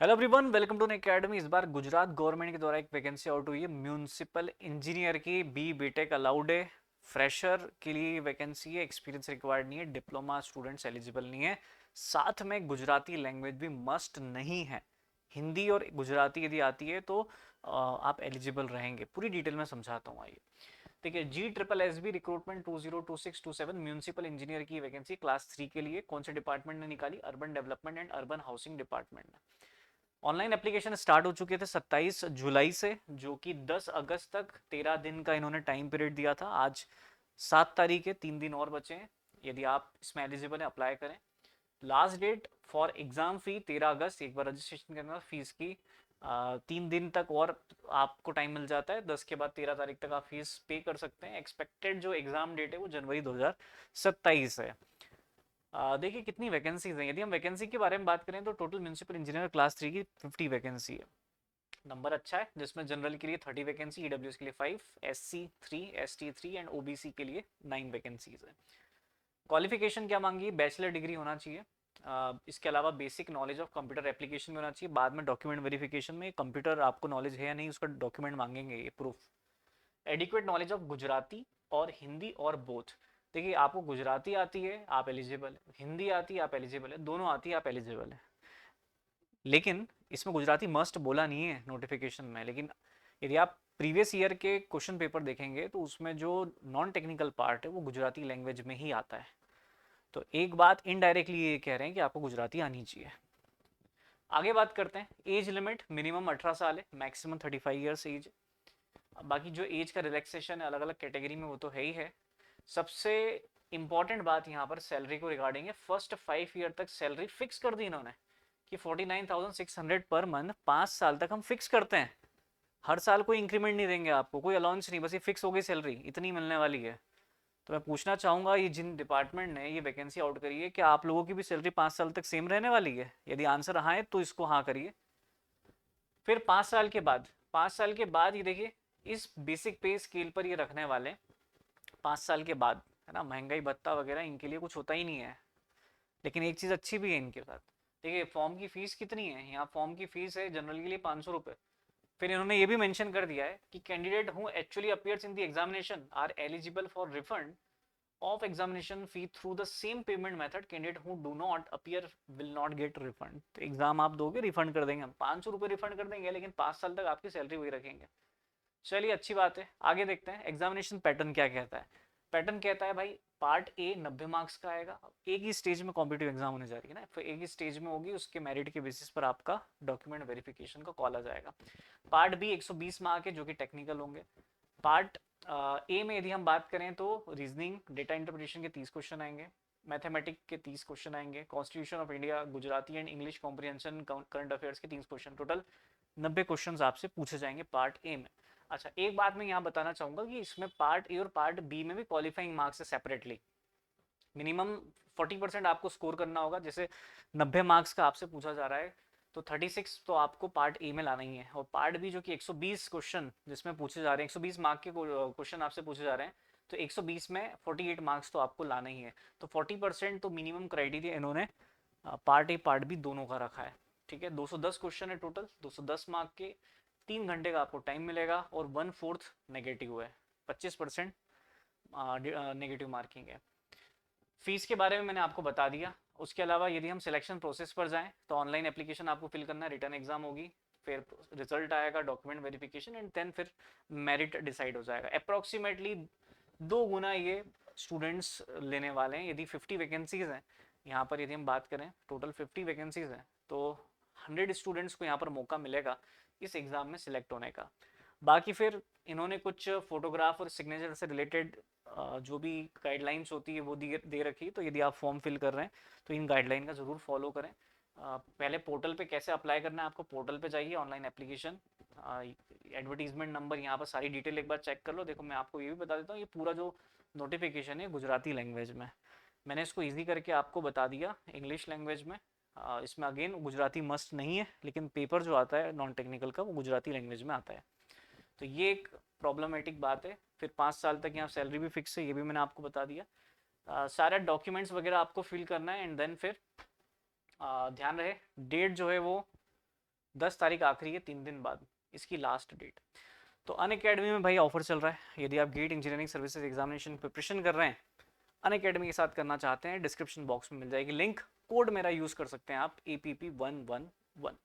Hello everyone, welcome to academy. इस बार Gujarat government के द्वारा एक वैकेंसी आउट हुई है म्यूनिसिपल इंजीनियर की। बीटेक अलाउड है, फ्रेशर के लिए वैकेंसी है, एक्सपीरियंस रिक्वायर्ड नहीं है, डिप्लोमा स्टूडेंट्स एलिजिबल नहीं है। साथ में गुजराती लैंग्वेज भी मस्ट नहीं है। हिंदी और गुजराती यदि आती है तो आप एलिजिबल रहेंगे। पूरी डिटेल में समझाता हूँ, आइए। देखिए, GSSB रिक्रूटमेंट 202627 म्यूनिसिपल इंजीनियर की वैकेंसी क्लास 3 के लिए कौन से डिपार्टमेंट ने निकाली? Urban development and urban housing department ने। ऑनलाइन एप्लीकेशन स्टार्ट हो चुके थे 27 जुलाई से, जो कि 10 अगस्त तक 13 दिन का इन्होंने टाइम पीरियड दिया था। आज 7 तारीख है, 3 दिन और बचे हैं। यदि आप इसमें एलिजिबल हैं, अप्लाई करें। Last date for exam fee 13 अगस्त। एक बार रजिस्ट्रेशन करना, फीस की 3 दिन तक और आपको टाइम मिल जाता है। 10 के बाद 13 तारीख तक आप फीस पे कर सकते हैं। एक्सपेक्टेड जो एग्जाम डेट है वो जनवरी 2027 है। देखिए कितनी वैकेंसीज हैं। यदि हम वैकेंसी के बारे में बात करें तो टोटल म्यूनिसिपल इंजीनियर क्लास 3 की 50 वैकेंसी है। नंबर अच्छा है, जिसमें जनरल के लिए 30 वैकेंसी, ईडब्ल्यूएस के लिए 5, SC 3, ST 3 एंड OBC के लिए 9 वैकेंसीज है। क्वालिफिकेशन क्या मांगी? बैचलर डिग्री होना चाहिए। इसके अलावा basic knowledge of computer application में होना चाहिए। बाद में डॉक्यूमेंट वेरिफिकेशन में कंप्यूटर आपको नॉलेज है या नहीं उसका डॉक्यूमेंट मांगेंगे, ये proof. Adequate knowledge of Gujarati और हिंदी और बोथ। देखिए, आपको गुजराती आती है आप एलिजिबल है, हिंदी आती है आप एलिजिबल है, दोनों आती है आप एलिजिबल है। लेकिन इसमें गुजराती मस्ट बोला नहीं है नोटिफिकेशन में। लेकिन यदि आप प्रीवियस ईयर के क्वेश्चन पेपर देखेंगे तो उसमें जो नॉन टेक्निकल पार्ट है वो गुजराती लैंग्वेज में ही आता है। तो एक बात इनडायरेक्टली ये कह रहे हैं कि आपको गुजराती आनी चाहिए। आगे बात करते हैं। एज लिमिट मिनिमम 18 साल है, मैक्सिमम 35 ईयर्स एज। बाकी जो एज का रिलैक्सेशन है अलग अलग कैटेगरी में वो तो है ही है। सबसे इंपॉर्टेंट बात यहाँ पर सैलरी को रिगार्डिंग है। फर्स्ट 5 ईयर तक सैलरी फिक्स कर दी इन्होंने कि 49,600 पर मंथ 5 साल तक हम फिक्स करते हैं। हर साल कोई इंक्रीमेंट नहीं देंगे आपको, कोई अलाउंस नहीं, बस ये फिक्स हो गई सैलरी इतनी मिलने वाली है। तो मैं पूछना चाहूंगा, ये जिन डिपार्टमेंट ने ये वैकेंसी आउट करी है, क्या आप लोगों की भी सैलरी 5 साल तक सेम रहने वाली है? यदि आंसर हाँ है तो इसको हाँ करिए। फिर 5 साल के बाद, 5 साल के बाद ये देखिए, इस बेसिक पे स्केल पर ये रखने वाले 5 साल के बाद, है ना। महंगाई भत्ता वगैरह इनके लिए कुछ होता ही नहीं है। लेकिन एक चीज़ अच्छी भी है इनके साथ। देखिए, फॉर्म की फीस कितनी है यहाँ? फॉर्म की फीस है जनरल के लिए 500 रुपये। फिर इन्होंने ये भी मेंशन कर दिया है कि candidate who actually appears in the examination are eligible for refund of examination fee through the same payment method. Candidate who do not appear will not get refund. तो एग्जाम आप दोगे, रिफंड कर देंगे हम, 500 रुपये रिफंड कर देंगे, लेकिन 5 साल तक आपकी सैलरी वही रखेंगे। चलिए, अच्छी बात है। आगे देखते हैं एग्जामिनेशन पैटर्न क्या कहता है। पैटर्न कहता है भाई, पार्ट ए 90 मार्क्स का आएगा। एक ही स्टेज में कॉम्पिटिटिव एग्जाम होने जा रही है ना, फिर एक ही स्टेज में होगी, उसके मेरिट के बेसिस पर आपका डॉक्यूमेंट वेरिफिकेशन का कॉल आ जाएगा। पार्ट बी 120 मार्क है, जो कि टेक्निकल होंगे। पार्ट ए में यदि हम बात करें तो रीजनिंग, डेटा इंटरप्रिटेशन के 30 क्वेश्चन आएंगे, मैथमेटिक के 30 क्वेश्चन आएंगे, constitution of India, Gujarati and English comprehension, current affairs के 30 क्वेश्चन, टोटल 90 क्वेश्चन आपसे पूछे जाएंगे पार्ट ए में। अच्छा, एक बात मैं यहाँ बताना चाहूंगा कि इसमें पार्ट ए और पार्ट बी में भी क्वालिफाइंग मार्क्स है सेपरेटली। मिनिमम 40% आपको स्कोर करना होगा। जैसे 90 मार्क्स का आपसे पूछा जा रहा है तो 36 तो आपको पार्ट ए में लाना ही है। और पार्ट बी जो कि 120 क्वेश्चन जिसमें पूछे जा रहे हैं, 120 मार्क के क्वेश्चन आपसे पूछे जा रहे हैं, तो 120 में 48 मार्क्स तो आपको लाना ही है। तो 40% तो मिनिमम क्राइटेरिया इन्होंने पार्ट ए पार्ट बी दोनों का रखा है। ठीक है, 210 क्वेश्चन है टोटल, 210 मार्क के। 3 घंटे का आपको टाइम मिलेगा और 1/4 नेगेटिव है, 25% नेगेटिव मार्किंग है। फीस के बारे में मैंने आपको बता दिया। उसके अलावा यदि हम सिलेक्शन प्रोसेस पर जाएं तो ऑनलाइन एप्लीकेशन आपको फिल करना है, रिटर्न एग्जाम होगी, फिर रिजल्ट आएगा, डॉक्यूमेंट वेरिफिकेशन एंड देन फिर मेरिट डिसाइड हो जाएगा। अप्रॉक्सीमेटली 2 गुना ये स्टूडेंट्स लेने वाले हैं। यदि 50 वैकेंसीज हैं यहाँ पर, यदि हम बात करें टोटल 50 वैकेंसीज हैं, तो 100 स्टूडेंट्स को यहाँ पर मौका मिलेगा इस एग्ज़ाम में सिलेक्ट होने का। बाकी फिर इन्होंने कुछ फोटोग्राफ और सिग्नेचर से रिलेटेड जो भी गाइडलाइंस होती है वो दे रखी है। तो यदि आप फॉर्म फिल कर रहे हैं तो इन गाइडलाइन का ज़रूर फॉलो करें। पहले पोर्टल पे कैसे अप्लाई करना है, आपको पोर्टल पे जाइए, ऑनलाइन एप्लीकेशन, एडवर्टीजमेंट नंबर, यहाँ पर सारी डिटेल एक बार चेक कर लो। देखो, मैं आपको ये भी बता देता हूँ, ये पूरा जो नोटिफिकेशन है गुजराती लैंग्वेज में, मैंने इसको ईजी करके आपको बता दिया इंग्लिश लैंग्वेज में। इसमें अगेन गुजराती मस्ट नहीं है, लेकिन पेपर जो आता है नॉन टेक्निकल का वो गुजराती लैंग्वेज में आता है। तो ये एक प्रॉब्लमेटिक बात है। फिर 5 साल तक यहाँ सैलरी भी फिक्स है, ये भी मैंने आपको बता दिया। सारा डॉक्यूमेंट्स वगैरह आपको फिल करना है एंड देन फिर ध्यान रहे डेट जो है वो 10 तारीख आखिरी है, 3 दिन बाद इसकी लास्ट डेट। तो अनअकैडमी में भाई ऑफर चल रहा है, यदि आप GATE engineering services examination preparation कर रहे हैं, अनअकैडमी के साथ करना चाहते हैं, डिस्क्रिप्शन बॉक्स में मिल जाएगी लिंक, कोड मेरा यूज कर सकते हैं आप APP111।